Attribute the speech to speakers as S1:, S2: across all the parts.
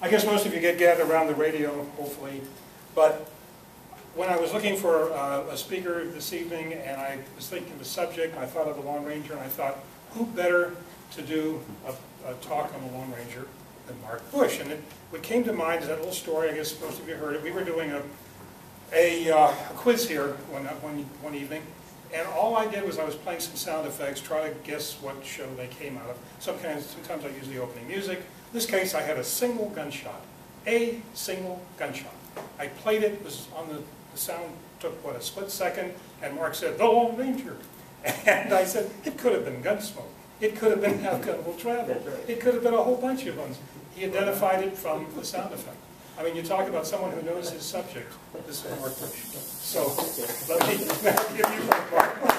S1: I guess most of you get gathered around the radio, hopefully, but when I was looking for a speaker this evening and I was thinking of the subject, I thought of the Lone Ranger and I thought, who better to do a talk on the Lone Ranger than Mark Bush? And what came to mind is that little story, I guess most of you heard it. We were doing a quiz here one evening, and all I did was I was playing some sound effects, try to guess what show they came out of. Sometimes I use the opening music. In this case, I had a single gunshot. A single gunshot. I played it, was on the sound took, what, a split second, and Mark said, "The Lone Ranger." And I said, it could have been Gunsmoke. It could have been How Gun Will Travel. It could have been a whole bunch of ones. He identified it from the sound effect. I mean, you talk about someone who knows his subject. This is Mark Bush. So, let me give you Mark Bush.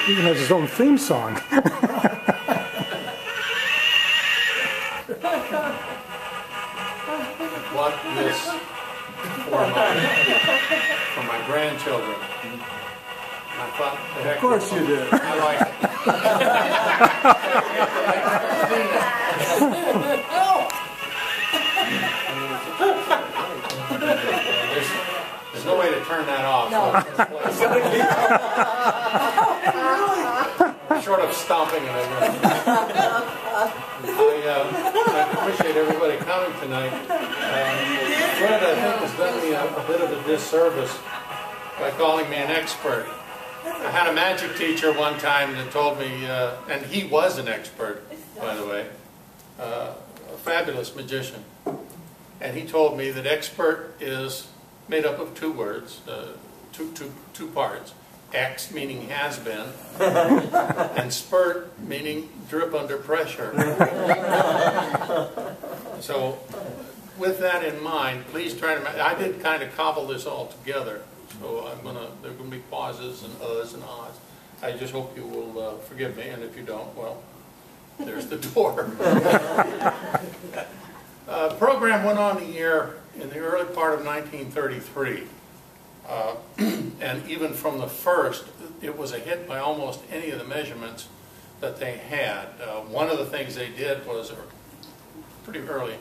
S1: He even has his own theme song.
S2: Bought this for my grandchildren. And I thought, the heck,
S3: of course you did.
S2: I like it. There's no way to turn that off.
S4: No.
S2: Short of stomping it. I appreciate everybody coming tonight. Fred, I think, has done me a bit of a disservice by calling me an expert. I had a magic teacher one time that told me, and he was an expert, by the way, a fabulous magician. And he told me that expert is made up of two words, two parts. X meaning has been, and spurt meaning drip under pressure. So, with that in mind, please try to. I did kind of cobble this all together, so there are gonna be pauses and uhs and ahs. I just hope you will forgive me, and if you don't, well, there's the door. Program went on the air in the early part of 1933. And even from the first, it was a hit by almost any of the measurements that they had. One of the things they did was, pretty early,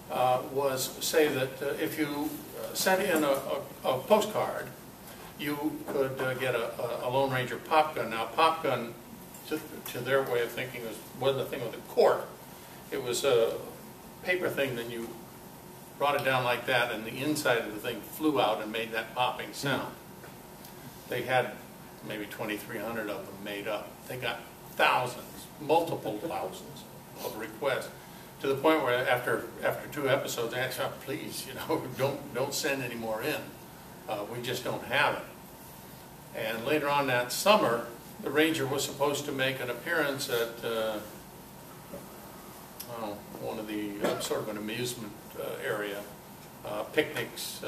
S2: was say that if you sent in a postcard, you could get a Lone Ranger pop gun. Now, pop gun, to their way of thinking, wasn't a thing with a cork. It was a paper thing that you brought it down like that, and the inside of the thing flew out and made that popping sound. They had maybe 2,300 of them made up. They got thousands, multiple thousands of requests, to the point where after 2 episodes, I asked, "Oh, please, don't send any more in. We just don't have it." And later on that summer, the Ranger was supposed to make an appearance at one of the sort of an amusement area, picnics,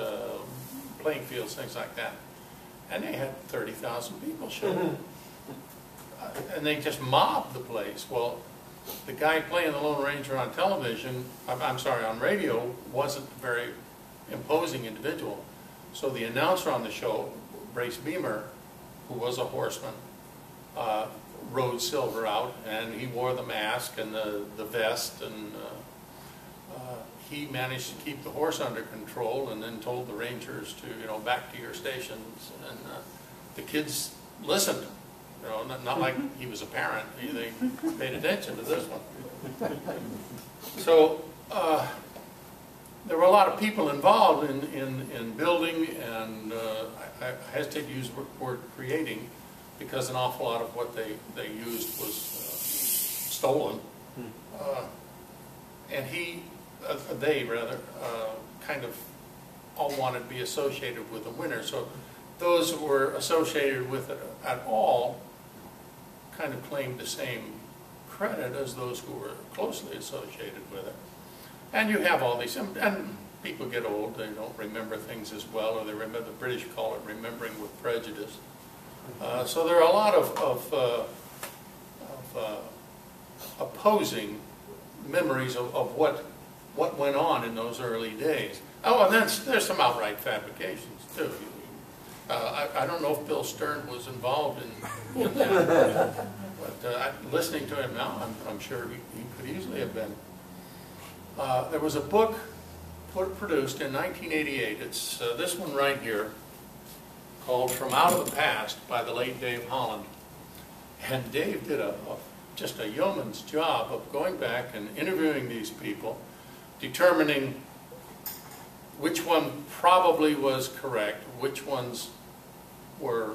S2: playing fields, things like that. And they had 30,000 people show. And they just mobbed the place. Well, the guy playing the Lone Ranger on television, I'm sorry, on radio, wasn't a very imposing individual. So the announcer on the show, Brace Beamer, who was a horseman, rode Silver out, and he wore the mask and the vest, and he managed to keep the horse under control, and then told the Rangers to, back to your stations, and the kids listened. Not like he was a parent. They paid attention to this one. So there were a lot of people involved in building, and I hesitate to use the word creating, because an awful lot of what they used was stolen. And they kind of all wanted to be associated with the winner. So those who were associated with it at all kind of claimed the same credit as those who were closely associated with it. And you have all these, and people get old, they don't remember things as well, or they remember, the British call it remembering with prejudice. So there are a lot of opposing memories of what went on in those early days. Oh, and then there's some outright fabrications too. I don't know if Bill Stern was involved in that, but listening to him now, I'm sure he could easily have been. There was a book produced in 1988. It's this one right here, called From Out of the Past by the late Dave Holland. And Dave did just a yeoman's job of going back and interviewing these people, determining which one probably was correct, which ones were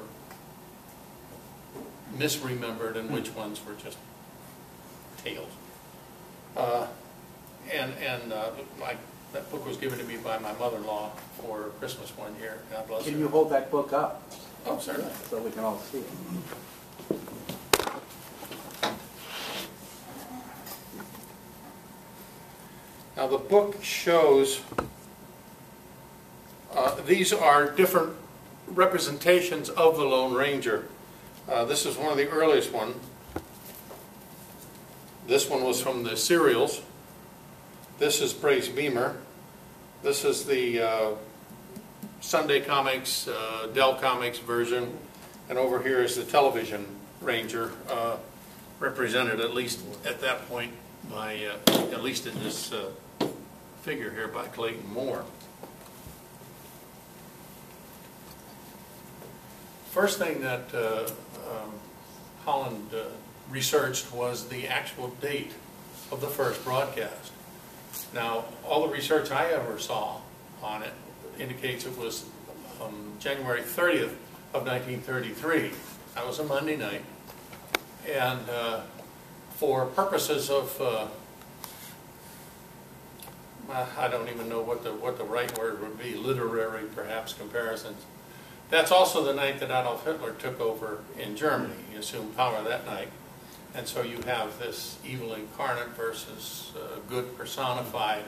S2: misremembered, and which ones were just tales. Like that book was given to me by my mother-in-law for Christmas one year. God bless her.
S3: Can you hold that book up?
S2: Oh, certainly.
S3: So we can all see it.
S2: Now the book shows, these are different representations of the Lone Ranger. This is one of the earliest ones. This one was from the serials. This is Brace Beamer. This is the Sunday Comics, Dell Comics version. And over here is the television Ranger, represented at least at that point by, at least in this figure here, by Clayton Moore. First thing that Holland researched was the actual date of the first broadcast. Now, all the research I ever saw on it indicates it was January 30th of 1933. That was a Monday night. And for purposes of, I don't even know what the right word would be, literary perhaps comparisons. That's also the night that Adolf Hitler took over in Germany. He assumed power that night. And so you have this evil incarnate versus good personified.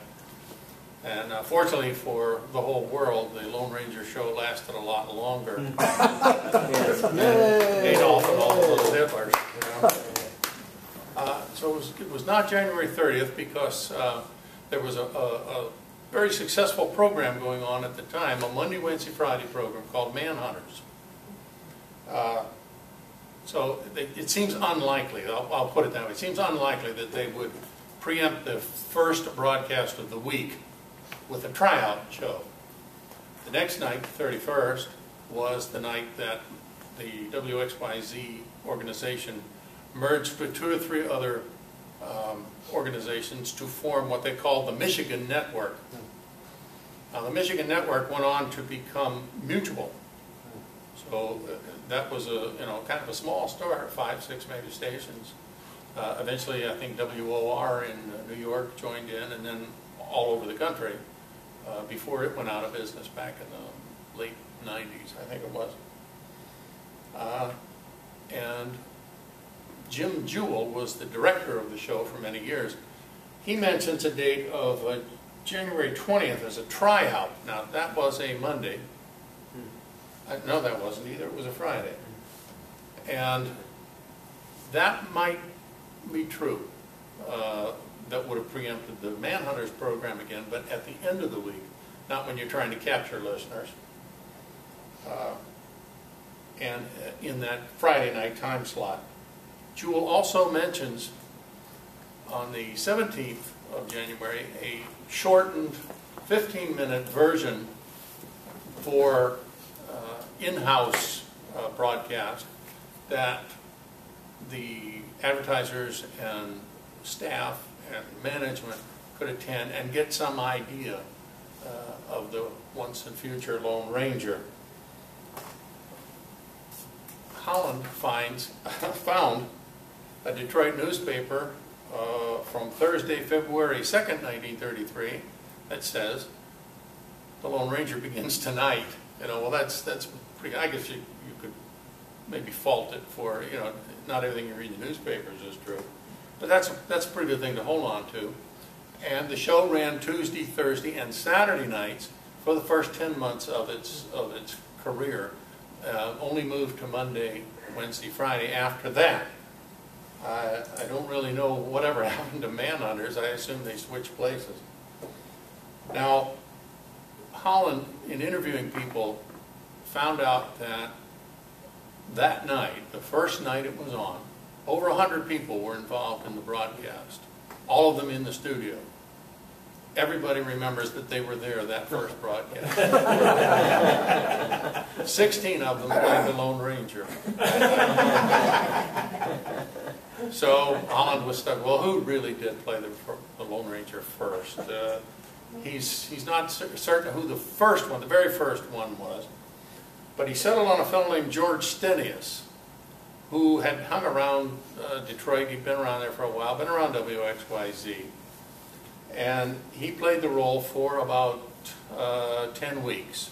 S2: And fortunately for the whole world, the Lone Ranger show lasted a lot longer. Adolf and all of those Hitlers. You know? So it was not January 30th because there was a very successful program going on at the time, a Monday, Wednesday, Friday program called Manhunters. So it seems unlikely, I'll put it that way, it seems unlikely that they would preempt the first broadcast of the week with a tryout show. The next night, the 31st, was the night that the WXYZ organization merged with 2 or 3 other organizations to form what they called the Michigan Network. Now, the Michigan Network went on to become Mutual. So that was a kind of a small start, 5, 6 maybe stations. Eventually, I think WOR in New York joined in, and then all over the country before it went out of business back in the late 90s, I think it was. And Jim Jewell was the director of the show for many years. He mentions a date of January 20th as a tryout. Now, that was a Monday. No, that wasn't either. It was a Friday. And that might be true. That would have preempted the Manhunters program again, but at the end of the week, not when you're trying to capture listeners. And in that Friday night time slot. Jewell also mentions on the 17th of January a shortened 15-minute version for in-house broadcast that the advertisers and staff and management could attend and get some idea of the once and future Lone Ranger. Holland found a Detroit newspaper from Thursday, February 2nd, 1933, that says the Lone Ranger begins tonight. Well, that's pretty. I guess you could maybe fault it for not everything you read in the newspapers is true, but that's a pretty good thing to hold on to. And the show ran Tuesday, Thursday, and Saturday nights for the first 10 months of its career. Only moved to Monday, Wednesday, Friday after that. I don't really know whatever happened to Manhunters. I assume they switched places. Now, Holland, in interviewing people, found out that that night, the first night it was on, over 100 people were involved in the broadcast, all of them in the studio. Everybody remembers that they were there that first broadcast. 16 of them played the Lone Ranger. So Holland was stuck. Well, who really did play the Lone Ranger first? He's not certain who the very first one was, but he settled on a fellow named George Stenius, who had hung around Detroit. He'd been around there for a while, been around WXYZ. And he played the role for about 10 weeks,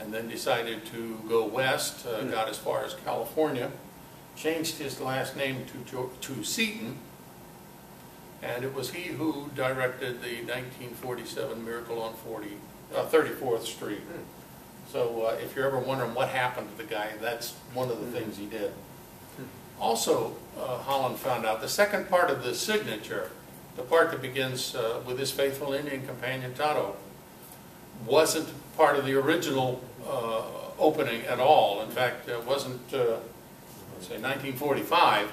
S2: and then decided to go west, got as far as California, changed his last name to Seaton, and it was he who directed the 1947 Miracle on 34th Street. So if you're ever wondering what happened to the guy, that's one of the things he did. Also, Holland found out the second part of the signature, the part that begins with his faithful Indian companion Tonto, wasn't part of the original opening at all. In fact, it wasn't, let's say, 1945,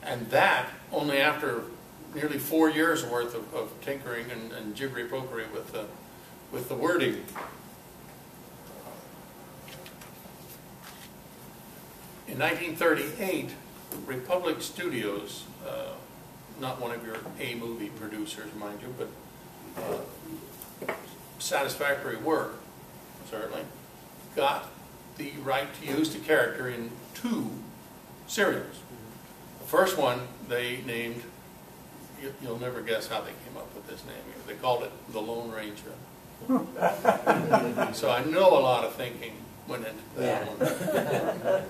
S2: and that only after nearly 4 years worth of tinkering and jiggery-pokery with the wording. In 1938, Republic Studios, not one of your A-movie producers, mind you, but satisfactory work, certainly, got the right to use the character in 2 serials. The first one they named, you'll never guess how they came up with this name. They called it The Lone Ranger. So I know a lot of thinking went into that one.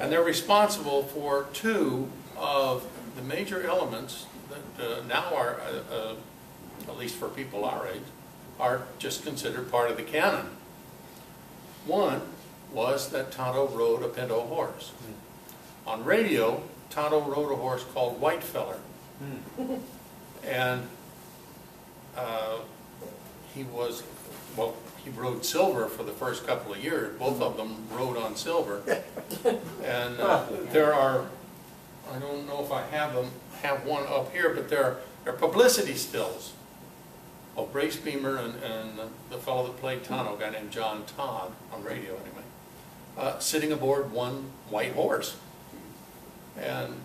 S2: And they're responsible for 2 of the major elements that now are, at least for people our age, are just considered part of the canon. One was that Tonto rode a pinto horse. On radio, Tonto rode a horse called Whitefeller. And he rode Silver for the first couple of years. Both of them rode on Silver. And there are, I don't know if I have one up here, but there are publicity stills of Brace Beamer and the fellow that played Tonto, a guy named John Todd, on radio anyway, sitting aboard one white horse. And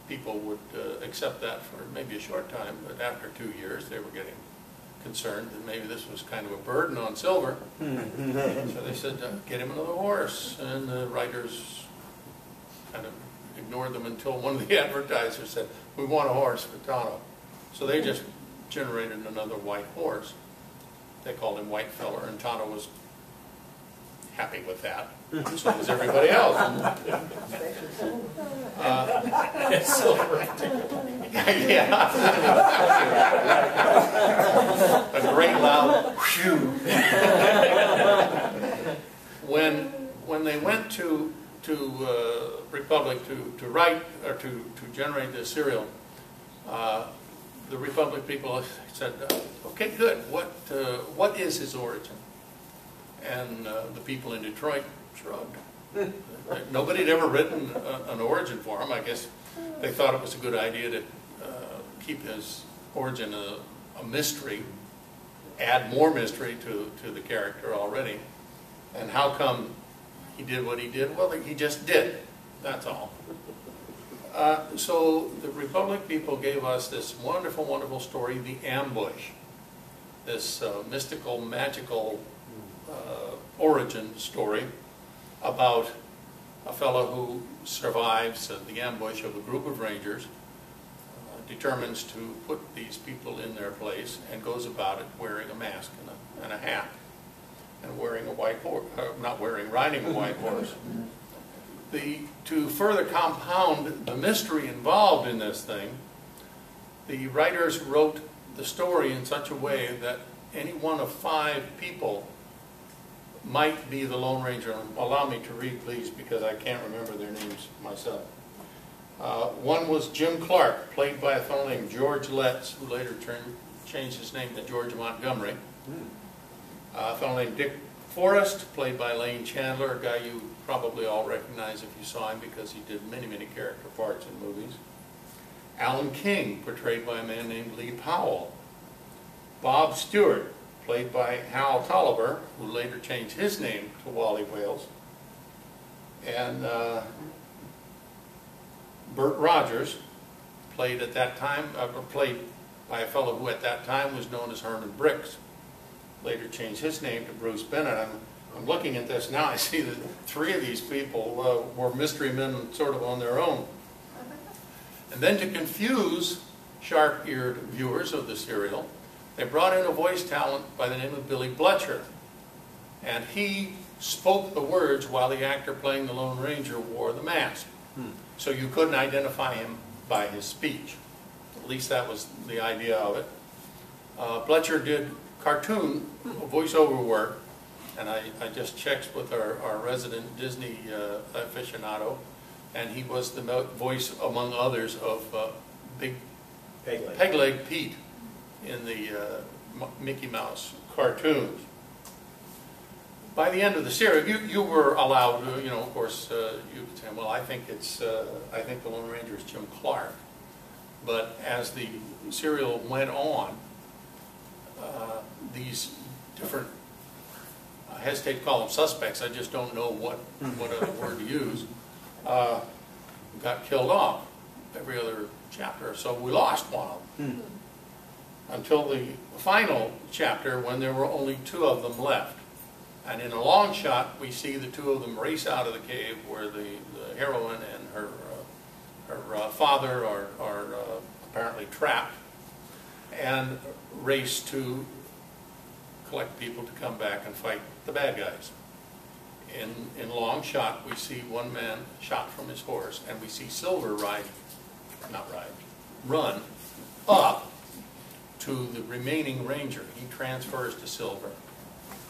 S2: people would accept that for maybe a short time, but after 2 years they were getting concerned that maybe this was kind of a burden on Silver. So they said, get him another horse. And the writers kind of ignored them until one of the advertisers said, we want a horse for Tonto. So they just generated another white horse. They called him Whitefeller, and Tonto was happy with that. So was everybody else.
S4: Silver.
S2: Yeah. A great loud whew. When they went to Republic to write or to generate this serial, the Republic people said, "Okay, good. What is his origin?" And the people in Detroit shrugged. Nobody had ever written an origin for him. I guess they thought it was a good idea to keep his origin a mystery, add more mystery to the character already. And how come he did what he did? Well, he just did. That's all. So the Republic people gave us this wonderful, wonderful story, The Ambush. This mystical, magical origin story about a fellow who survives the ambush of a group of rangers, determines to put these people in their place, and goes about it wearing a mask and a hat, and wearing a white horse, riding a white horse. To further compound the mystery involved in this thing, the writers wrote the story in such a way that any one of 5 people might be the Lone Ranger. Allow me to read, please, because I can't remember their names myself. One was Jim Clark, played by a fellow named George Letts, who later changed his name to George Montgomery. A fellow named Dick Forrest, played by Lane Chandler, a guy you probably all recognize if you saw him because he did many, many character parts in movies. Alan King, portrayed by a man named Lee Powell. Bob Stewart, played by Hal Tolliver, who later changed his name to Wally Wales. And Burt Rogers, played at that time, played by a fellow who at that time was known as Herman Briggs. Later changed his name to Bruce Bennett. I'm looking at this now, I see that three of these people were mystery men sort of on their own. And then to confuse sharp-eared viewers of the serial, they brought in a voice talent by the name of Billy Bletcher. And he spoke the words while the actor playing the Lone Ranger wore the mask. So you couldn't identify him by his speech. At least that was the idea of it. Bletcher did cartoon voiceover work, and I just checked with our resident Disney aficionado, and he was the voice, among others, of Big Peg-Leg Pete in the Mickey Mouse cartoons. By the end of the series, you were allowed to, you know, of course, you could say, well, I think the Lone Ranger is Jim Clark. But as the serial went on, these different, I hesitate to call them suspects, I just don't know what other word to use, got killed off every other chapter. So we lost one of them. Until the final chapter when there were only two of them left. And in a long shot, we see the two of them race out of the cave where the heroine and her father are apparently trapped, and race to collect people to come back and fight the bad guys. In long shot, we see one man shot from his horse, and we see Silver run up to the remaining ranger. He transfers to Silver,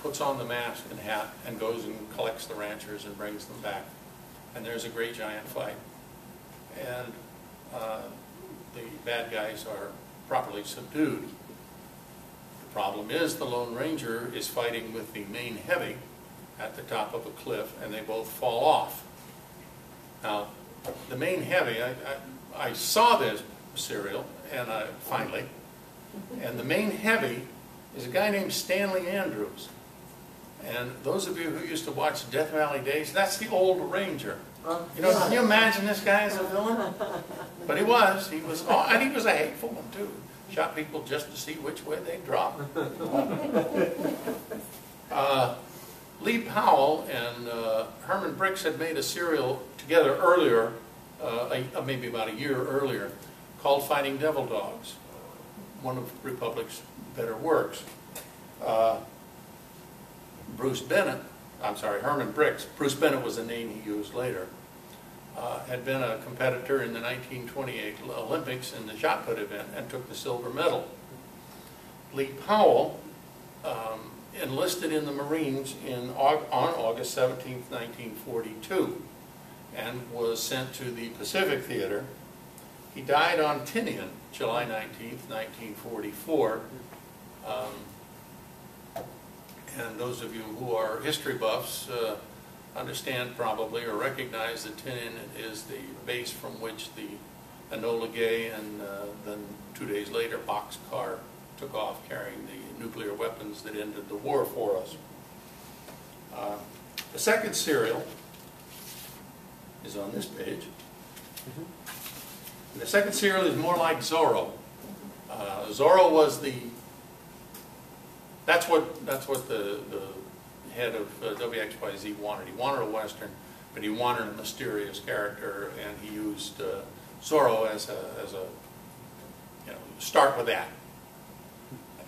S2: puts on the mask and hat, and goes and collects the ranchers and brings them back. And there's a great giant fight. And the bad guys are properly subdued. The problem is the Lone Ranger is fighting with the main heavy at the top of a cliff, and they both fall off. Now, the main heavy, I saw this serial, and finally, and the main heavy is a guy named Stanley Andrews. And those of you who used to watch Death Valley Days, that's the old Ranger. You know, can you imagine this guy as a villain? But he was, oh, and he was a hateful one too. Shot people just to see which way they'd drop. Lee Powell and Herman Briggs had made a serial together earlier, maybe about a year earlier, called Fighting Devil Dogs, one of Republic's better works. Herman Briggs, Bruce Bennett was the name he used later, had been a competitor in the 1928 Olympics in the shot put event and took the silver medal. Lee Powell enlisted in the Marines on August 17, 1942, and was sent to the Pacific Theater. He died on Tinian, July 19, 1944. And those of you who are history buffs understand probably or recognize that Tinian is the base from which the Enola Gay and then 2 days later Boxcar took off carrying the nuclear weapons that ended the war for us. The second serial is on this page. And the second serial is more like Zorro. Zorro was that's what the head of WXYZ wanted. He wanted a Western, but he wanted a mysterious character, and he used Zorro as a start with that.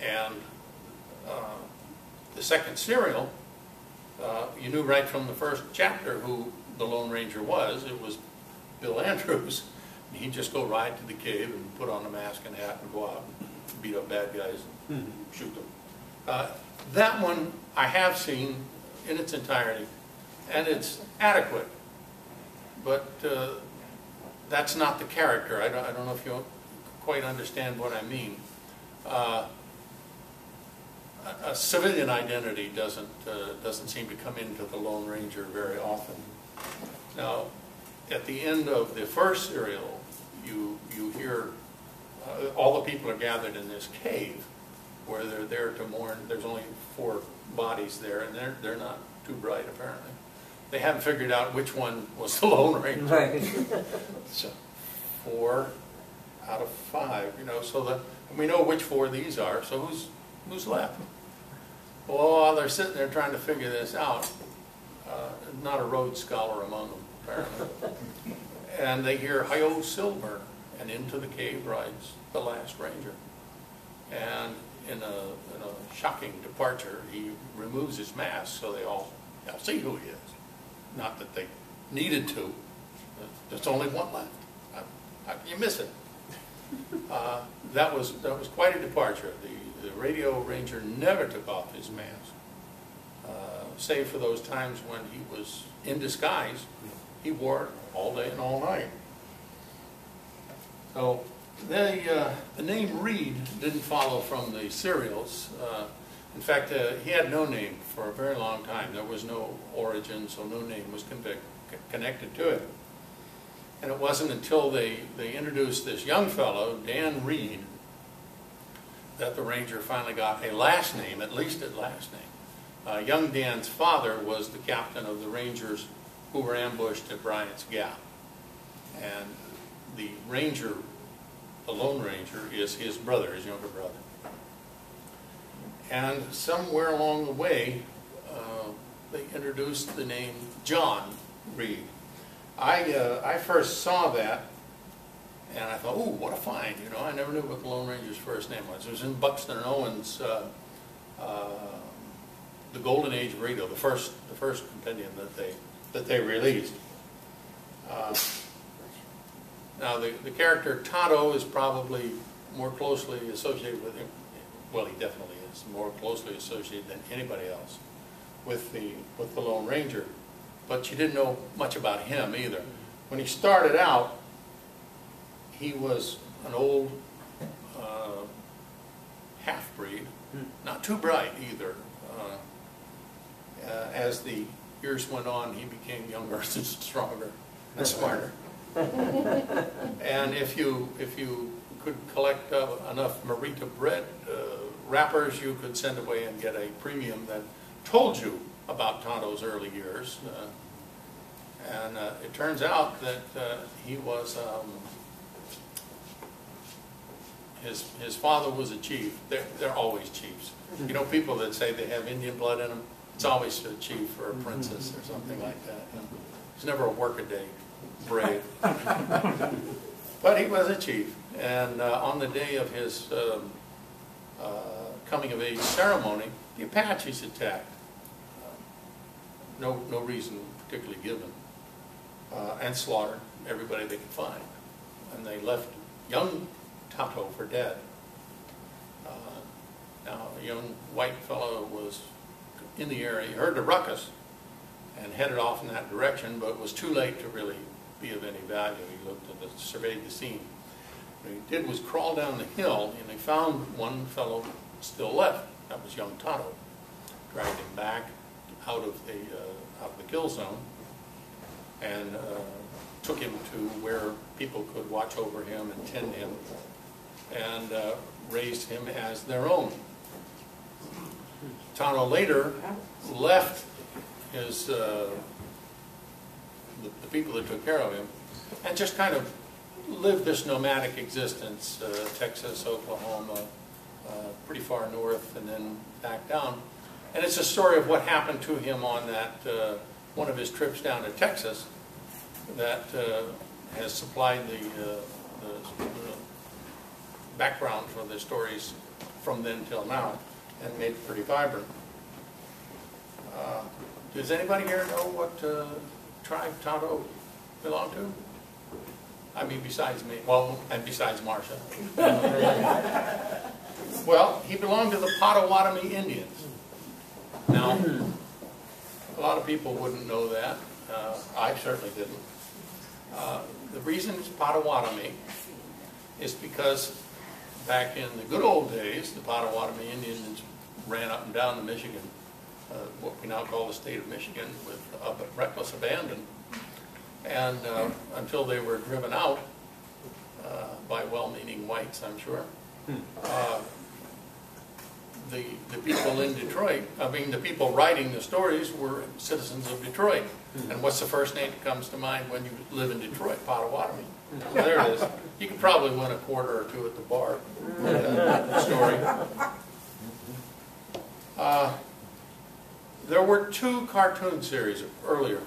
S2: And the second serial, you knew right from the first chapter who the Lone Ranger was. It was Bill Andrews. He'd just go ride to the cave and put on a mask and hat and go out and beat up bad guys and shoot them. That one I have seen in its entirety, and it's adequate, but that's not the character. I don't know if you quite understand what I mean. a civilian identity doesn't seem to come into the Lone Ranger very often. Now, at the end of the first serial, you hear all the people are gathered in this cave where they're there to mourn. There's only 4 bodies there, and they're not too bright apparently. They haven't figured out which one was the Lone Ranger.
S3: Right.
S2: So 4 out of 5, you know. So we know which 4 these are. So who's left? Well, while they're sitting there trying to figure this out, not a Rhodes Scholar among them apparently, and they hear "Hi-yo, Silver," and into the cave rides the last Ranger. And in a shocking departure, he removes his mask so they all see who he is. Not that they needed to. There's only one left. How can you miss it? That was quite a departure. The radio ranger never took off his mask, save for those times when he was in disguise. He wore it all day and all night. So the name Reed didn't follow from the serials. In fact, he had no name for a very long time. There was no origin, so no name was connected to it. And it wasn't until they introduced this young fellow, Dan Reed, that the ranger finally got a last name, at least a last name. Young Dan's father was the captain of the Rangers who were ambushed at Bryant's Gap. And the ranger, the Lone Ranger, is his brother, his younger brother. And somewhere along the way, they introduced the name John Reed. I first saw that, and I thought, "Ooh, what a find!" You know, I never knew what the Lone Ranger's first name was. It was in Buxton and Owen's The Golden Age of Radio, the first compendium that they released. Now, the character Tonto is probably more closely associated with him. Well, he definitely is more closely associated than anybody else with the Lone Ranger. But you didn't know much about him either. When he started out, he was an old half-breed, not too bright either. As the years went on, he became younger and stronger and smarter. And if you could collect enough Marita bread wrappers, you could send away and get a premium that told you about Tonto's early years. And it turns out that he was, his father was a chief. They're always chiefs. You know, people that say they have Indian blood in them, it's always a chief or a princess or something like that. You know? It's never a workaday brave. But he was a chief. And on the day of his coming of age ceremony, the Apaches attacked. No reason particularly given. And slaughtered everybody they could find. And they left young Tonto for dead. Now, a young white fellow was in the area. He heard the ruckus and headed off in that direction, but it was too late to really be of any value. He looked at surveyed the scene. What he did was crawl down the hill, and he found one fellow still left. That was young Tonto. Dragged him back out of the kill zone and took him to where people could watch over him and tend him, and raised him as their own. Tonto later left his the people that took care of him and just kind of lived this nomadic existence, Texas, Oklahoma, pretty far north, and then back down. And it's a story of what happened to him on that one of his trips down to Texas that has supplied the background for the stories from then till now and made it pretty vibrant. Does anybody here know what tribe Tonto belonged to? I mean, besides me, well, and besides Marcia. Well, he belonged to the Potawatomi Indians. Now, a lot of people wouldn't know that. I certainly didn't. The reason it's Potawatomi is because back in the good old days, the Potawatomi Indians ran up and down the Michigan, what we now call the state of Michigan, with reckless abandon, and until they were driven out by well-meaning whites, I'm sure. The people in Detroit, I mean, the people writing the stories were citizens of Detroit. And what's the first name that comes to mind when you live in Detroit? Potawatomi. So there it is. You could probably win a quarter or two at the bar with that story. There were 2 cartoon series earlier.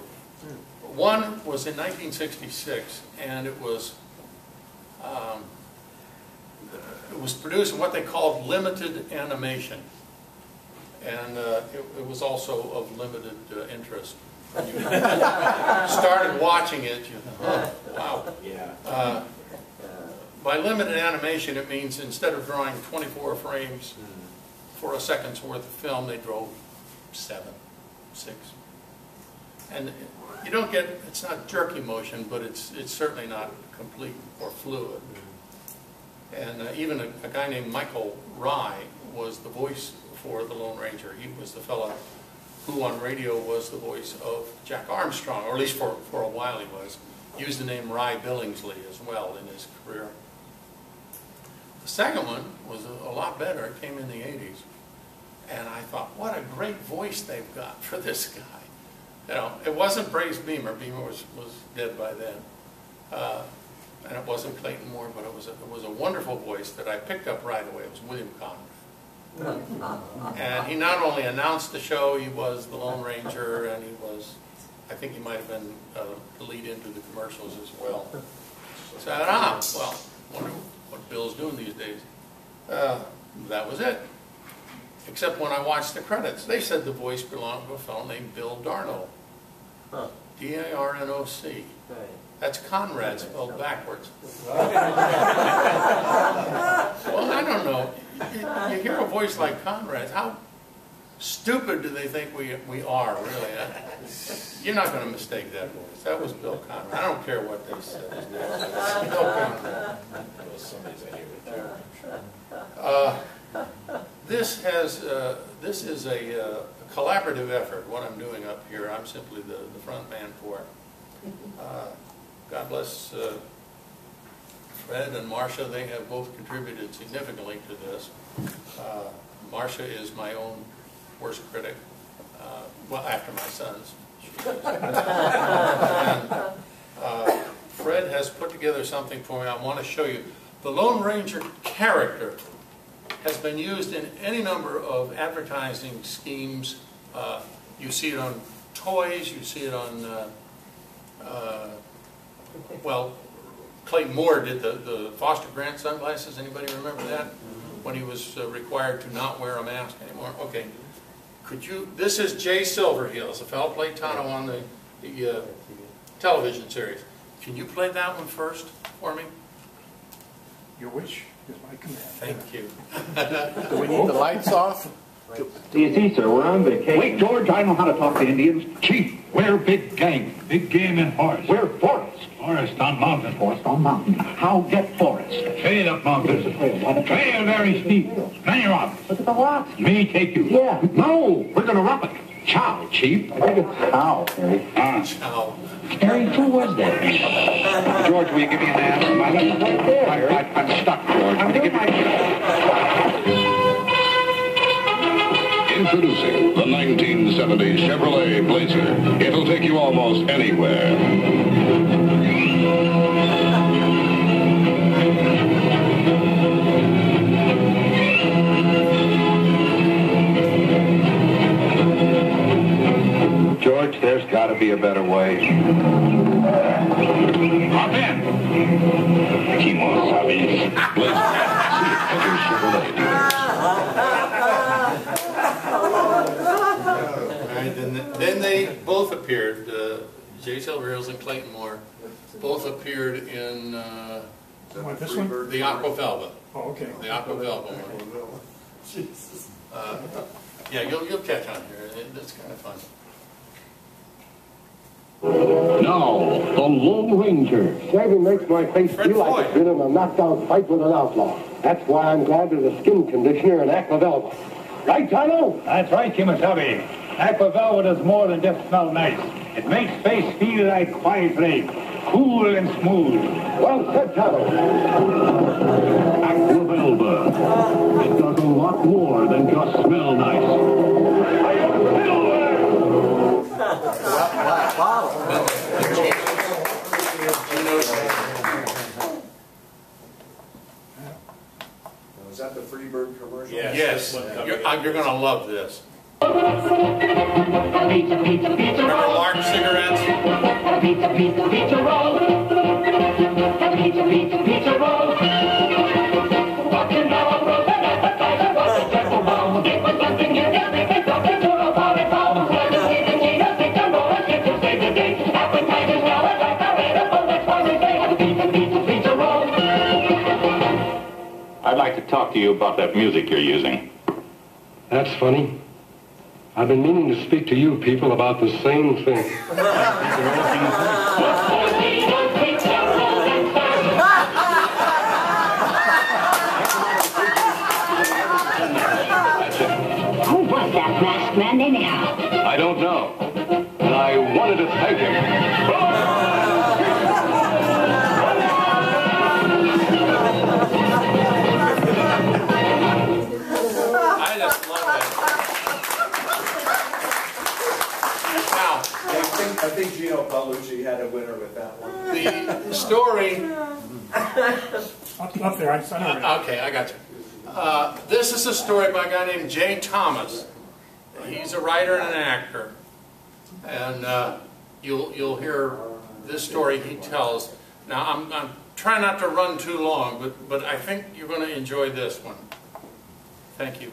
S2: One was in 1966, and it was produced in what they called limited animation, and it was also of limited interest. When you started watching it, you thought, oh, wow.
S4: Yeah.
S2: By limited animation, it means instead of drawing 24 frames for a second's worth of film, they drove 7, 6. And you don't get, it's not jerky motion, but it's certainly not complete or fluid. And even a guy named Michael Rye was the voice for the Lone Ranger. He was the fellow who on radio was the voice of Jack Armstrong, or at least for a while he was. Used the name Rye Billingsley as well in his career. The second one was a lot better. It came in the 80s. And I thought, what a great voice they've got for this guy. You know, it wasn't Brace Beamer. Beamer was dead by then. And it wasn't Clayton Moore, but it was a wonderful voice that I picked up right away. It was William Conrad. And he not only announced the show, he was the Lone Ranger, and he was, I think he might have been the lead into the commercials as well. So I thought, well, wonder what Bill's doing these days. That was it. Except when I watched the credits, they said the voice belonged to a fellow named Bill Darno. D-A-R-N-O-C. That's Conrad spelled backwards. Well, I don't know. You hear a voice like Conrad's, how stupid do they think we are, really? You're not going to mistake that voice. That was Bill Conrad. I don't care what they said. His name was Bill Conrad. This is a collaborative effort, what I'm doing up here. I'm simply the front man for it. God bless Fred and Marcia. They have both contributed significantly to this. Marcia is my own worst critic, well, after my son's. And, Fred has put together something for me I want to show you. The Lone Ranger character has been used in any number of advertising schemes. You see it on toys, you see it on well, Clayton Moore did the Foster Grant sunglasses. Anybody remember that? When he was required to not wear a mask anymore. Okay. Could you, this is Jay Silverheels, the fellow played Tonto on the television series. Can you play that one first for me?
S1: Your wish is my command.
S2: Thank you.
S3: Do we need the lights off?
S5: You see, sir, we're on vacation.
S6: Wait, George, I know how to talk to Indians. Chief, we're big game.
S7: Big game and forest.
S6: We're forest.
S7: Forest on mountain.
S6: Forest on mountain. How get forest?
S7: Trail up mountain. Trail very steep. Then you're off.
S6: Look at the rocks.
S7: Me take you.
S6: Yeah. No, we're going to rough it. Chow, Chief. I think it's chow, Harry.
S2: Ciao.
S6: Harry, who was that?
S7: George, will you give me an hand? I'm stuck, George.
S8: Introducing the 1970 Chevrolet Blazer. It'll take you almost anywhere.
S6: George, there's got to be a better way.
S7: Hop in.
S8: Kimosabi Blazer. See it at your Chevrolet dealers.
S2: All right, then they both appeared. Jay Silverheels and Clayton Moore both appeared in
S1: This one?
S2: the Aqua Velva.
S1: Oh, okay.
S2: The Aqua Velva one.
S1: Jesus.
S2: Yeah, you'll catch on here. It's kind of fun.
S5: Now, the Lone Ranger.
S9: Shaving makes my face
S2: Fred
S9: feel like
S2: Floyd.
S9: it's been in a knockdown fight with an outlaw. That's why I'm glad there's a skin conditioner in Aqua Velva.
S7: Right, Carlo?
S9: That's right, Kimasabi. Aqua Velvet does more than just smell nice. It makes space feel like quiet place, cool and smooth.
S7: Well said, Carlo.
S5: Aqua Velva. It does a lot more than just smell nice.
S10: Is that the Freebird commercial?
S2: Yes. You're going to love this. Remember Lark cigarettes?
S11: Pizza, pizza, pizza roll. Pizza, pizza, pizza roll. Walking down the road, an appetizer, but a careful roll. Give us something you can make it up into a party roll. Let us eat and eat us, pick and roll, and get to save the day. Appetizers now, and like our edible, that's why we say pizza, pizza, pizza roll.
S5: I'd like to talk to you about that music you're using.
S12: That's funny. I've been meaning to speak to you people about the same thing.
S11: Who was that masked man anyhow?
S5: I don't know. And I wanted to thank him.
S2: I just love it. Now,
S10: I think Gino Paolucci had a winner with that one.
S2: the story.
S1: Up there, I know it.
S2: Okay, I got you. This is a story by a guy named Jay Thomas. He's a writer and an actor, and you'll hear this story he tells. Now I'm trying not to run too long, but I think you're going to enjoy this one. Thank you.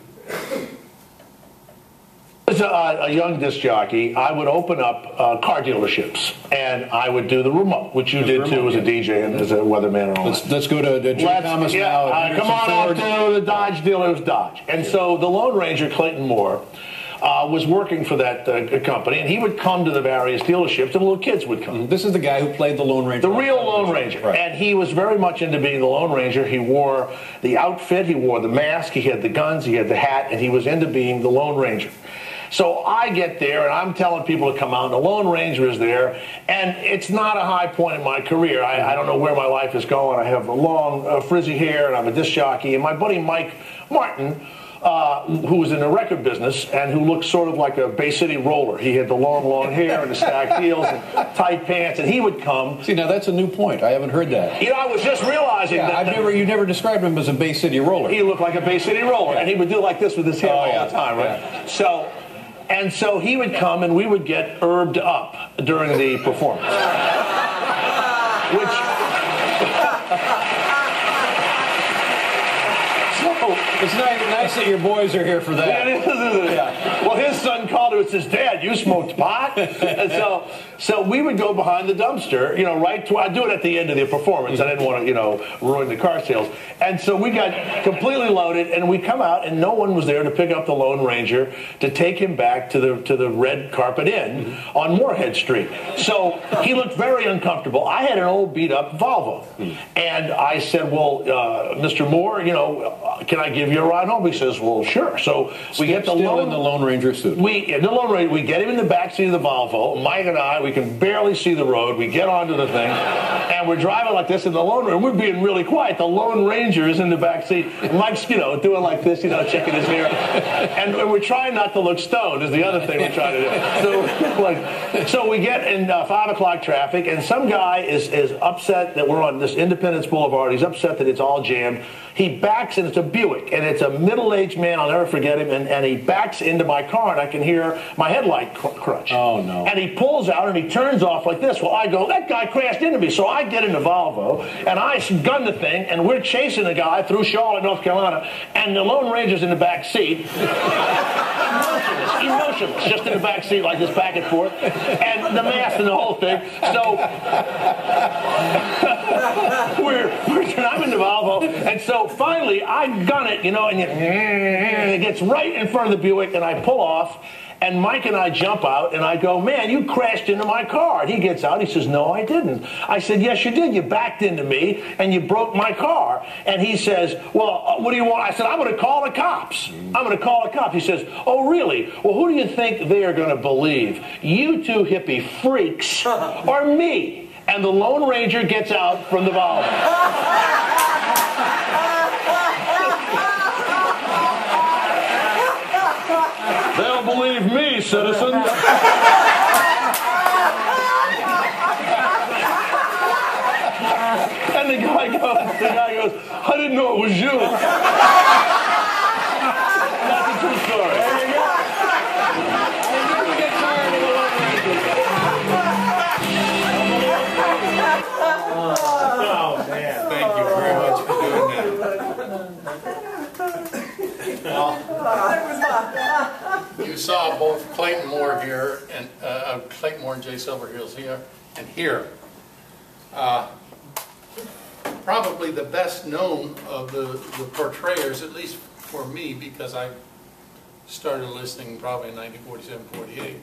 S13: As a young disc jockey, I would open up car dealerships, and I would do the remote, which you did too as a DJ and as a weatherman and all that.
S3: Let's go to Jay Thomas now.
S13: Come on out to the Dodge dealer. It was Dodge. And so the Lone Ranger, Clayton Moore, was working for that company, and he would come to the various dealerships, and little kids would come.
S3: This is the guy who played the Lone Ranger.
S13: The real Lone Ranger.
S3: Right.
S13: And he was very much into being the Lone Ranger. He wore the outfit, he wore the mask, he had the guns, he had the hat, and he was into being the Lone Ranger. So I get there, and I'm telling people to come out, and the Lone Ranger is there, and it's not a high point in my career. I don't know where my life is going. I have a long, frizzy hair, and I'm a disc jockey, and my buddy Mike Martin, who was in the record business and who looked sort of like a Bay City roller. He had the long hair and the stacked heels and tight pants, and he would come.
S3: See, now that's a new point. I haven't heard that.
S13: You know, I was just realizing that.
S3: You never described him as a Bay City roller.
S13: He looked like a Bay City roller, and he would do like this with his hair all the time, right? Yeah. So he would come, and we would get herbed up during the performance, which.
S3: It's nice that your boys are here for that.
S13: Yeah. Well, his son called him and says, "Dad, you smoked pot?" And so we would go behind the dumpster, I'd do it at the end of the performance. I didn't want to, ruin the car sales. And so we got completely loaded, and we come out, and no one was there to pick up the Lone Ranger to take him back to the Red Carpet Inn on Moorhead Street. So he looked very uncomfortable. I had an old beat-up Volvo, and I said, "Well, Mr. Moore, can I give you a ride home?" He says, "Well, sure." So we get the
S3: Lone Ranger suit.
S13: We get him in the backseat of the Volvo. Mike and I, we can barely see the road. We get onto the thing, and we're driving like this in the Lone Ranger. We're being really quiet. The Lone Ranger is in the backseat. Mike's, doing like this, checking his hair, and we're trying not to look stoned. Is the other thing we're trying to do. So we get in 5 o'clock traffic, and some guy is upset that we're on this Independence Boulevard. He's upset that it's all jammed. He backs, and it's a Buick, and it's a middle-aged man. I'll never forget him. And he backs into my car, and I can hear my headlight crutch.
S3: Oh, no.
S13: And he pulls out, and he turns off like this. Well, I go, that guy crashed into me. So I get in the Volvo, and I gun the thing, and we're chasing the guy through Charlotte, North Carolina, and the Lone Ranger's in the back seat. Emotionless, just in the back seat like this, back and forth. And the mask and the whole thing. So I'm in the Volvo, and so finally I gun it, and it gets right in front of the Buick, and I pull off, And Mike and I jump out, and I go, man, you crashed into my car. And he gets out. He says, no, I didn't. I said, yes, you did. You backed into me, and you broke my car. And he says, well, what do you want? I said, I'm going to call the cops. I'm going to call the cops. He says, oh, really? Well, who do you think they are going to believe? You two hippie freaks or me? And the Lone Ranger gets out from the Volvo. They'll believe me, citizens. And the guy goes, I didn't know it was you. That's a true story. There you go. I'll never get tired of the Lone Ranger.
S2: Oh, man. Thank you very much for doing that. Well, you saw both Clayton Moore here, and Clayton Moore and Jay Silverheels here, and here. Probably the best known of the portrayers, at least for me, because I started listening probably in 1947-48,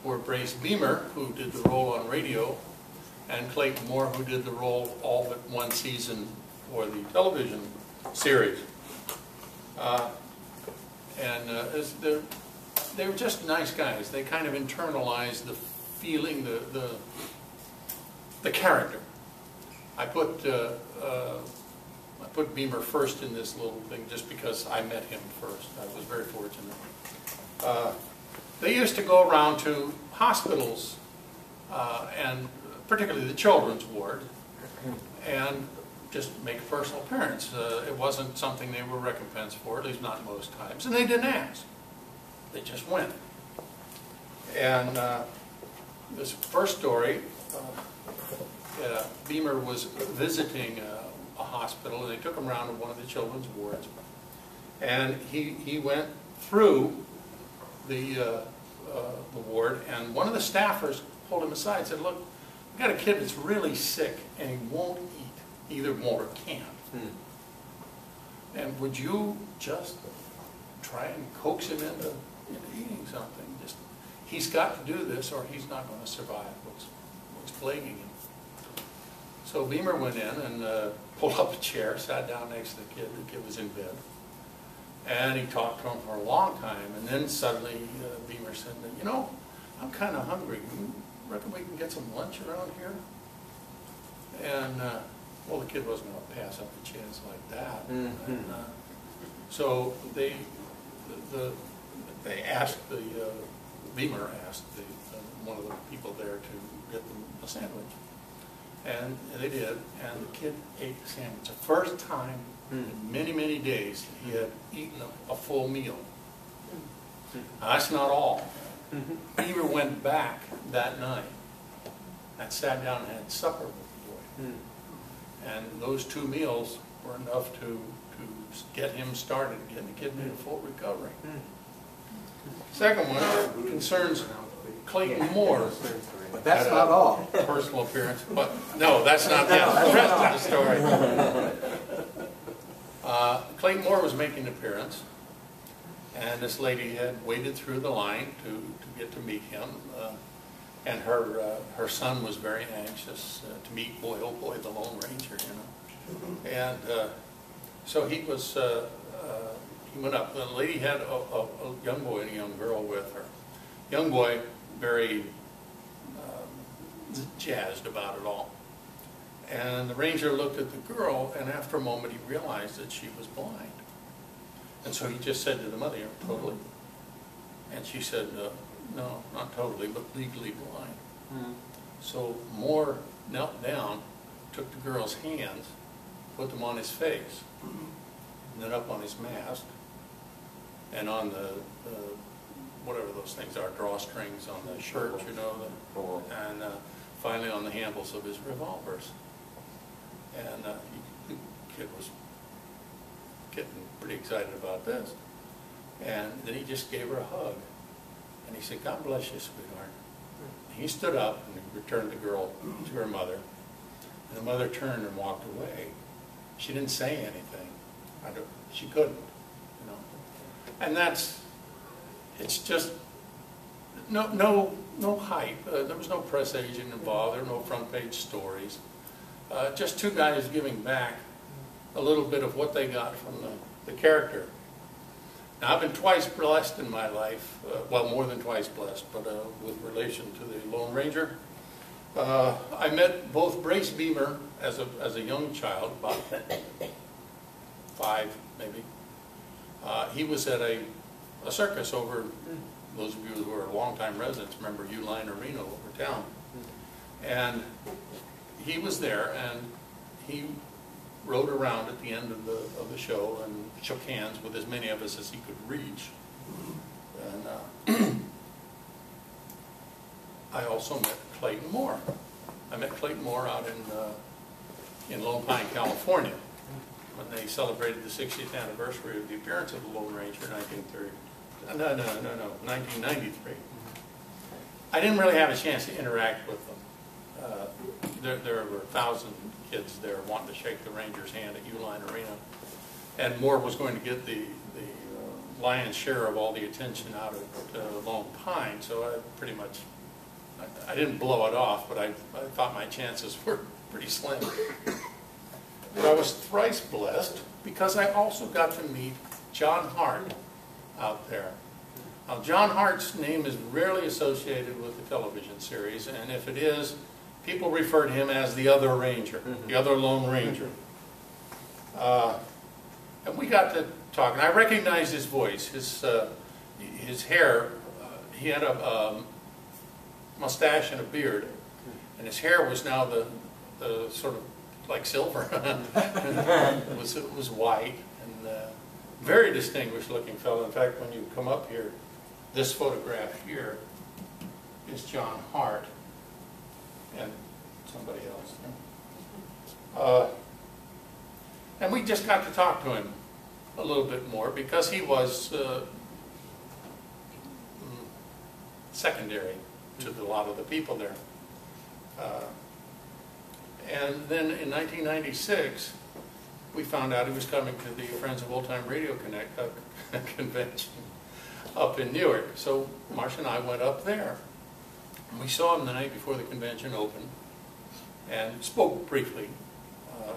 S2: were Brace Beamer, who did the role on radio, and Clayton Moore, who did the role all but one season for the television series. They were just nice guys. They kind of internalized the feeling, the character. I put Beamer first in this little thing just because I met him first. I was very fortunate. They used to go around to hospitals, and particularly the children's ward, and just make a personal appearance. It wasn't something they were recompensed for, at least not most times, and they didn't ask. They just went. And this first story, Beamer was visiting a hospital, and they took him around to one of the children's wards, and he went through the ward, and one of the staffers pulled him aside and said, look, we've got a kid that's really sick, and he won't eat, either won't or can't. And would you just try and coax him into eating something? Just, he's got to do this, or he's not going to survive what's plaguing him. So Beamer went in and pulled up a chair, sat down next to the kid. The kid was in bed. And he talked to him for a long time. And then suddenly Beamer said, you know, I'm kind of hungry. You reckon we can get some lunch around here? And, well, the kid wasn't going to pass up a chance like that. And, so they asked Beamer asked one of the people there to get them a sandwich. And they did, and the kid ate the sandwich. The first time in many, many days he had eaten a full meal. Now, that's not all. Beamer went back that night and sat down and had supper with the boy. And those 2 meals were enough to get him started, getting the kid made a full recovery. Second one concerns Clayton Moore.
S10: But that's not all.
S2: Personal appearance, but no, that's not the rest of the story. Clayton Moore was making an appearance, and this lady had waited through the line to get to meet him, and her son was very anxious to meet, boy, oh boy, the Lone Ranger, you know. And so he was, he went up. The lady had a young boy and a young girl with her. Young boy, very jazzed about it all. And the ranger looked at the girl, and after a moment he realized that she was blind. And so he just said to the mother, totally? And she said, no, not totally, but legally blind. So Moore knelt down, took the girl's hands, put them on his face, and then up on his mask, and on the whatever those things are, drawstrings on the shirt, you know, and finally on the handles of his revolvers. And the kid was getting pretty excited about this. And then he just gave her a hug. And he said, God bless you, sweetheart. And he stood up and he returned the girl to her mother. And the mother turned and walked away. She didn't say anything. She couldn't, you know. And it's just no hype. There was no press agent involved. There were no front page stories. Just two guys giving back a little bit of what they got from the character. Now, I've been twice blessed in my life, well, more than twice blessed, but with relation to the Lone Ranger. I met both Brace Beamer as a young child, about 5 maybe. He was at a circus over, those of you who are longtime residents remember Uline Arena over town. And he was there, and he rode around at the end of the show and shook hands with as many of us as he could reach. And I also met Clayton Moore. I met Clayton Moore out in Lone Pine, California, when they celebrated the 60th anniversary of the appearance of the Lone Ranger in 1993. I didn't really have a chance to interact with them. There were 1,000 kids there wanting to shake the Ranger's hand at Uline Arena, and Moore was going to get the lion's share of all the attention out of Lone Pine, so I pretty much, I didn't blow it off, but I thought my chances were pretty slim. But I was thrice blessed because I also got to meet John Hart out there. Now, John Hart's name is rarely associated with the television series, and if it is, people refer to him as the other Ranger, the other Lone Ranger. And we got to talk, and I recognized his voice, his hair. He had a mustache and a beard, and his hair was now the sort of like silver. It was white, and very distinguished looking fellow. In fact, when you come up here, this photograph here is John Hart and somebody else. And we just got to talk to him a little bit more because he was secondary to a lot of the people there. And then in 1996, we found out he was coming to the Friends of Old Time Radio convention up in Newark. So Marcia and I went up there. And we saw him the night before the convention opened and spoke briefly,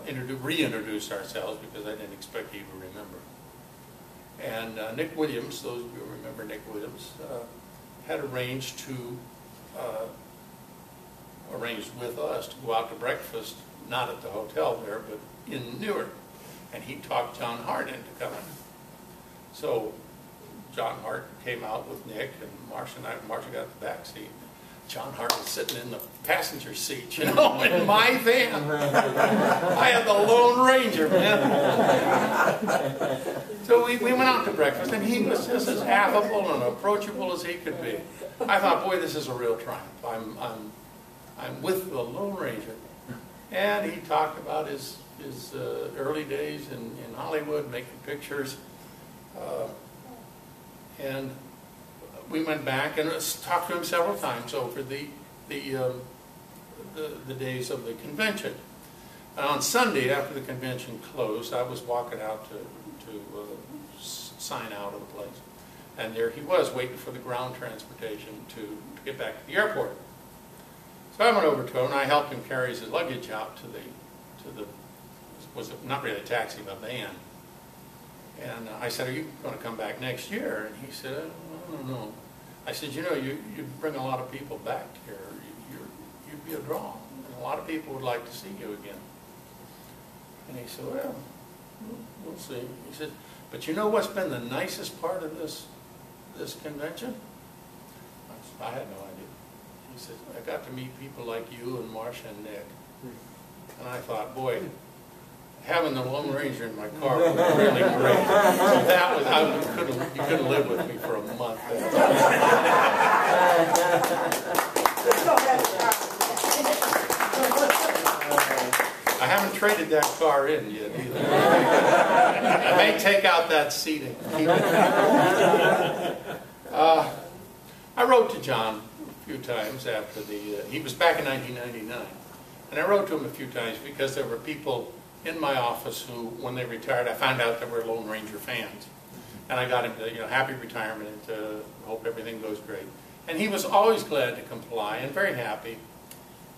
S2: reintroduced ourselves because I didn't expect he would remember. And Nick Williams, those of you who remember Nick Williams, had arranged with us to go out to breakfast, not at the hotel there, but in Newark. And he talked John Hart into coming. So John Hart came out with Nick, and Marcia got the back seat. John Hart was sitting in the passenger seat, you know, in my van. I had the Lone Ranger, man. So we went out to breakfast, and he was just as affable and approachable as he could be. I thought, boy, this is a real triumph. I'm with the Lone Ranger. And he talked about his early days in Hollywood, making pictures. And we went back and talked to him several times over the days of the convention. And on Sunday, after the convention closed, I was walking out to sign out of the place. And there he was, waiting for the ground transportation to get back to the airport. So I went over to him, and I helped him carry his luggage out to the was not really a taxi, but a van. And I said, "Are you going to come back next year?" And he said, "I don't know." I said, "You know, you bring a lot of people back here. You'd be a draw. And a lot of people would like to see you again." And he said, "Well, we'll see." He said, "But you know what's been the nicest part of this convention?" I had no idea. He said, "I got to meet people like you and Marcia and Nick." And I thought, boy, having the Lone Ranger in my car was really great. So that was, you couldn't live with me for a month. I haven't traded that car in yet either. I may take out that seating. I wrote to John a few times after he was back in 1999. And I wrote to him a few times because there were people in my office who, when they retired, I found out they were Lone Ranger fans. And I got him to, happy retirement, hope everything goes great. And he was always glad to comply and very happy.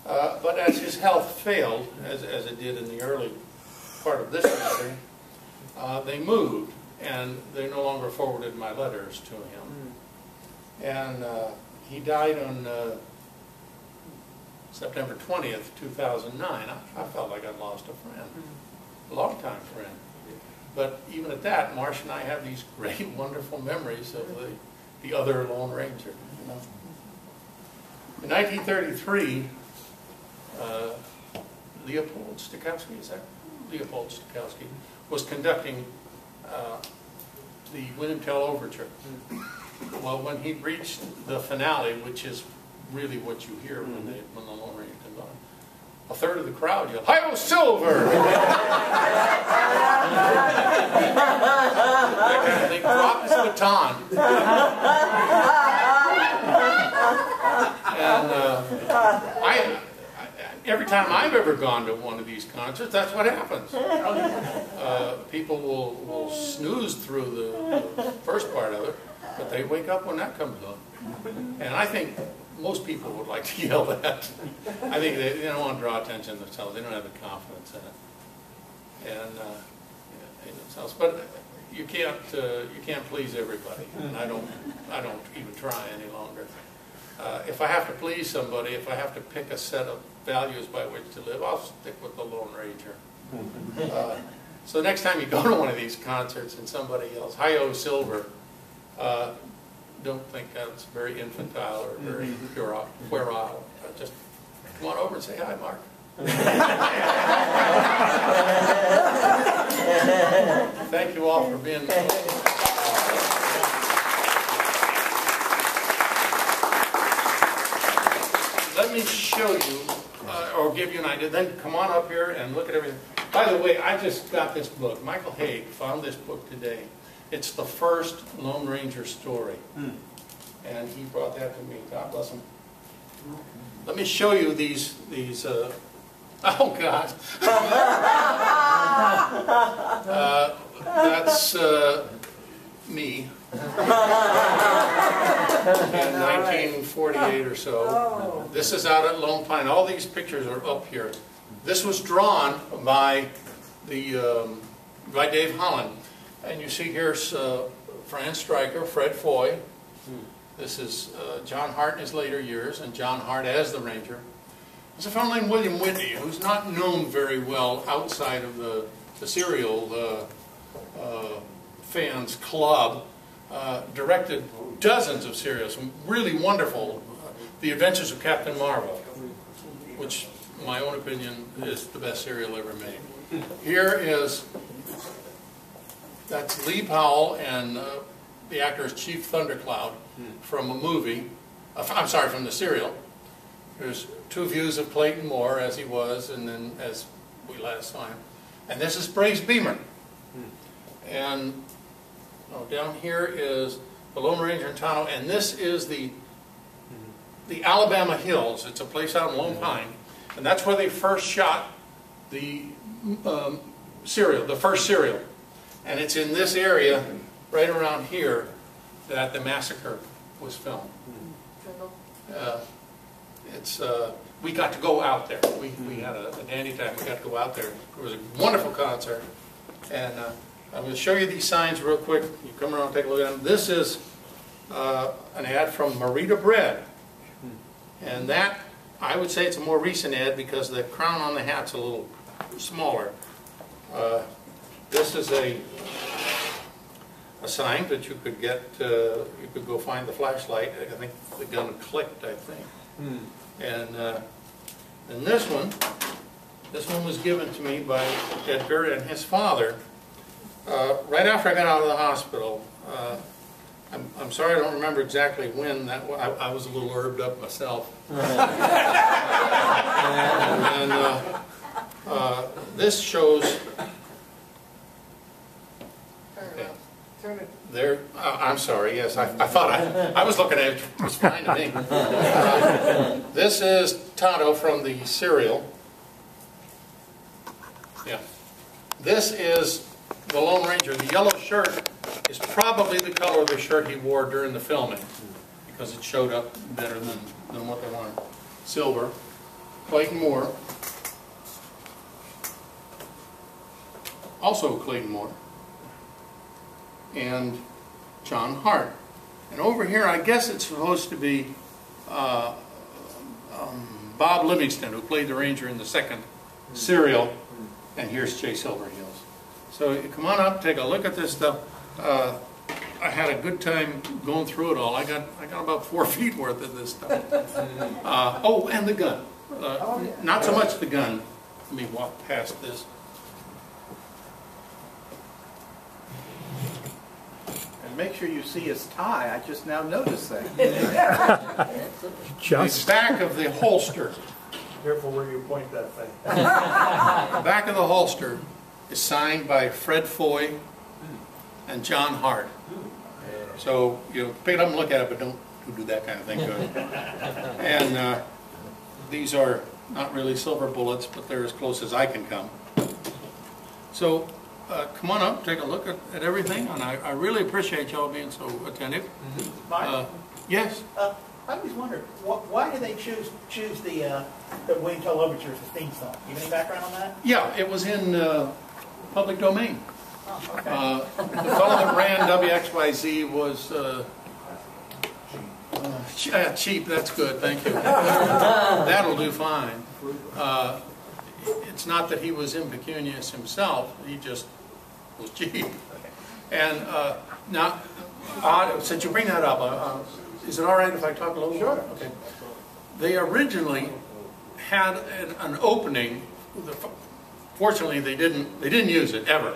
S2: But as his health failed, as it did in the early part of this letter, they moved, and they no longer forwarded my letters to him. And he died on September 20th, 2009. I felt like I'd lost a friend, a long-time friend. But even at that, Marsh and I have these great, wonderful memories of the other Lone Ranger. You know? In 1933, Leopold Stokowski was conducting the William Tell Overture. Well, when he reached the finale, which is really what you hear when the Lone Ranger comes on, a third of the crowd yelled, "Hi-yo, Silver!" They dropped his baton. And every time I've ever gone to one of these concerts, that's what happens. People will snooze through the first part of it, but they wake up when that comes on. And I think most people would like to yell that. I think they don't want to draw attention to themselves. They don't have the confidence in it. And in themselves. But you can't please everybody. And I don't even try any longer. If I have to please somebody, if I have to pick a set of values by which to live, I'll stick with the Lone Ranger. So next time you go to one of these concerts and somebody yells, "Hi-yo, Silver," don't think that's very infantile or very puerile. Just come on over and say hi, Mark. Thank you all for being here. Let me show you, or give you an idea. Then come on up here and look at everything. By the way, I just got this book. Michael Haig found this book today. It's the first Lone Ranger story. And he brought that to me. God bless him. Let me show you these oh, God. That's me. In 1948 or so. This is out at Lone Pine. All these pictures are up here. This was drawn by Dave Holland. And you see here's Fran Stryker, Fred Foy. This is John Hart in his later years, and John Hart as the Ranger. There's a fellow named William Whitney, who's not known very well outside of the serial fans club. Directed dozens of serials, some really wonderful. The Adventures of Captain Marvel, which, in my own opinion, is the best serial ever made. Here is, that's Lee Powell and the actor is Chief Thundercloud from a movie, I'm sorry, from the serial. There's two views of Clayton Moore as he was, and then as we last saw him. And this is Brace Beemer. And down here is the Lone Ranger in Tonto, and this is the Alabama Hills. It's a place out in Lone Pine, and that's where they first shot the serial, the first serial. And it's in this area, right around here, that the massacre was filmed. We got to go out there. We had a dandy time. We got to go out there. It was a wonderful concert. And I'm going to show you these signs real quick. You come around and take a look at them. This is an ad from Marita Bread. And that, I would say it's a more recent ad because the crown on the hat's a little smaller. This is a sign that you could get, you could go find the flashlight. I think the gun clicked, I think. And this one was given to me by Edgar and his father right after I got out of the hospital. I'm sorry I don't remember exactly when that was. I was a little herbed up myself. And this shows. There, I'm sorry. Yes, I thought I was looking at it. It was fine to me. This is Tonto from the serial. Yeah. This is the Lone Ranger. The yellow shirt is probably the color of the shirt he wore during the filming, because it showed up better than what they wanted. Silver, Clayton Moore, also Clayton Moore, and John Hart. And over here, I guess it's supposed to be Bob Livingston, who played the Ranger in the second serial, and here's Jay Silverheels. So you come on up, take a look at this stuff. I had a good time going through it all. I got about 4 feet worth of this stuff. Oh, and the gun. Not so much the gun. Let me walk past this.
S10: Make sure you see his tie. I just now noticed that.
S2: The back of the holster.
S10: Careful where you point that thing.
S2: The back of the holster is signed by Fred Foy and John Hart. So, pick it up and look at it, but don't do that kind of thing to it. And these are not really silver bullets, but they're as close as I can come. So, come on up, take a look at everything, and I really appreciate y'all being so attentive.
S14: Mark?
S2: Yes?
S14: I always wondered, why do they choose the William Tell Overture as the theme song? You have any background on that?
S2: Yeah, it was in public domain.
S14: Oh, okay.
S2: The fellow that ran WXYZ was cheap. That's good, thank you. That'll do fine. It's not that he was impecunious himself, he just was cheap. And now, since you bring that up, is it all right if I talk a little? Sure. Okay. They originally had an opening. Fortunately, they didn't use it ever.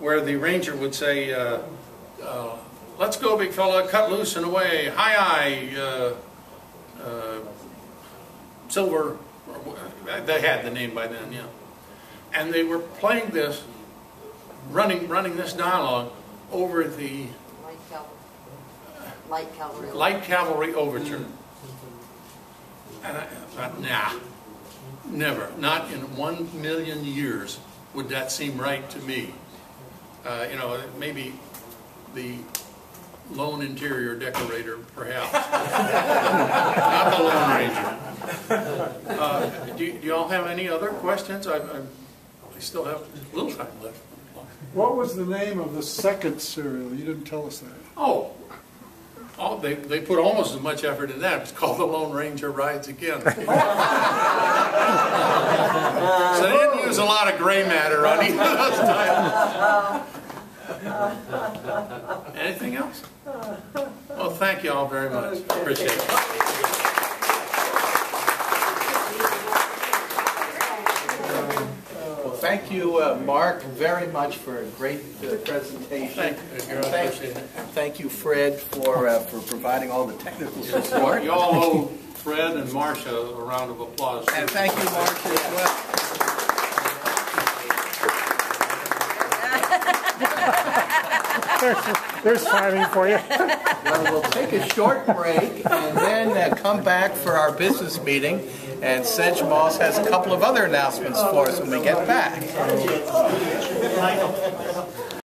S2: Where the Ranger would say, "Let's go, big fella, cut loose and away. Hi, Silver." They had the name by then, yeah. And they were playing this, running this dialogue over the Light Cavalry Overture. And I thought, nah, never, not in 1,000,000 years would that seem right to me. Maybe the lone interior decorator, perhaps. Not the Lone Ranger. Do you all have any other questions? I still have a little time left.
S15: What was the name of the second serial? You didn't tell us that.
S2: They put almost as much effort in that. It's called The Lone Ranger Rides Again. So they didn't use a lot of gray matter on either of those titles. Anything else? Well, thank you all very much. Appreciate it.
S10: Thank you, Mark, very much for a great presentation. Thank you, Fred, for providing all the technical support.
S2: You all owe Fred and Marcia a round of applause.
S10: And thank you, Marcia, as well.
S1: There's timing for you.
S10: Well, we'll take a short break and then come back for our business meeting. And Sedge Moss has a couple of other announcements for us when we get back.